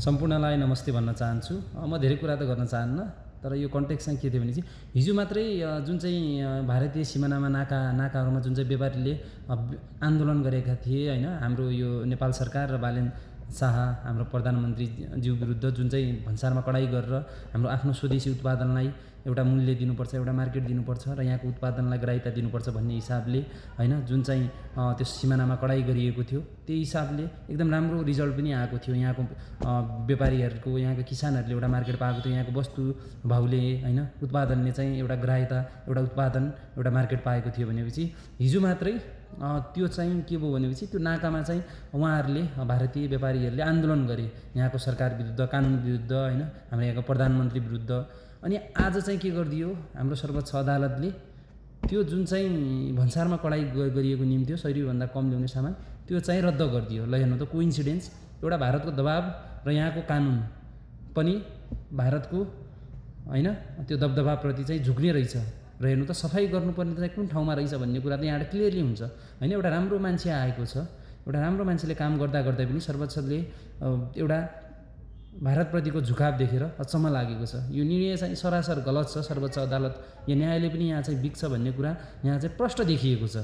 सम्पूर्णलाई नमस्ते भन्न चाहन्छु। म धेरै कुरा त गर्न चाहन्न, तर यो कन्टेक्स्ट चाहिँ के थियो भने चाहिँ हिजो मात्रै जुन चाहिँ भारतीय सिमानामा नाकाहरूमा जुन चाहिँ व्यापारीले आन्दोलन गरेका थिए हैन, हाम्रो यो नेपाल सरकार र बालेन शाह हाम्रो प्रधानमन्त्रीज्यू विरुद्ध जुन चाहिँ भन्सारमा कडाई गरेर हाम्रो आफ्नो स्वदेशी उत्पादनलाई एउटा मूल्य दिनुपर्छ, एउटा मार्केट दिनुपर्छ र यहाँको उत्पादनलाई ग्राह्यता दिनुपर्छ भन्ने हिसाबले हैन, जुन चाहिँ त्यो सिमानामा कडाई गरिएको थियो, त्यही हिसाबले एकदम राम्रो रिजल्ट पनि आएको थियो। यहाँको व्यापारीहरूको, यहाँको किसानहरूले एउटा मार्केट पाएको थियो। यहाँको वस्तु भाउले हैन, उत्पादनले चाहिँ एउटा ग्राह्यता, एउटा उत्पादन, एउटा मार्केट पाएको थियो भनेपछि हिजो मात्रै त्यो चाहिँ के भयो भनेपछि त्यो नाकामा चाहिँ उहाँहरूले, भारतीय व्यापारीहरूले आन्दोलन गरे यहाँको सरकार विरुद्ध, कानुन विरुद्ध हैन, हाम्रो यहाँको प्रधानमन्त्री विरुद्ध। अनि आज चाहिँ के गरिदियो हाम्रो सर्वोच्च अदालतले, त्यो जुन चाहिँ भन्सारमा कडाई गरिएको नियम थियो सयरुपैयाँभन्दा कम ल्याउने सामान, त्यो चाहिँ रद्द गरिदियो। ल हेर्नु त, कोइन्सिडेन्स, एउटा भारतको दबाब र यहाँको कानुन पनि भारतको हैन त्यो दबदबाप्रति चाहिँ झुक्ने रहेछ। र हेर्नु त, सफाइ गर्नुपर्ने चाहिँ कुन ठाउँमा रहेछ भन्ने कुरा त यहाँबाट क्लियरली हुन्छ हैन। एउटा राम्रो मान्छे आएको छ, एउटा राम्रो मान्छेले काम गर्दा गर्दै पनि सर्वोच्चले एउटा भारतप्रतिको झुकाव देखेर अचम्म लागेको छ। यो निर्णय चाहिँ सरासर गलत छ। सर्वोच्च अदालत या न्यायालय पनि यहाँ चाहिँ बिग्छ भन्ने कुरा यहाँ चाहिँ प्रष्ट देखिएको छ।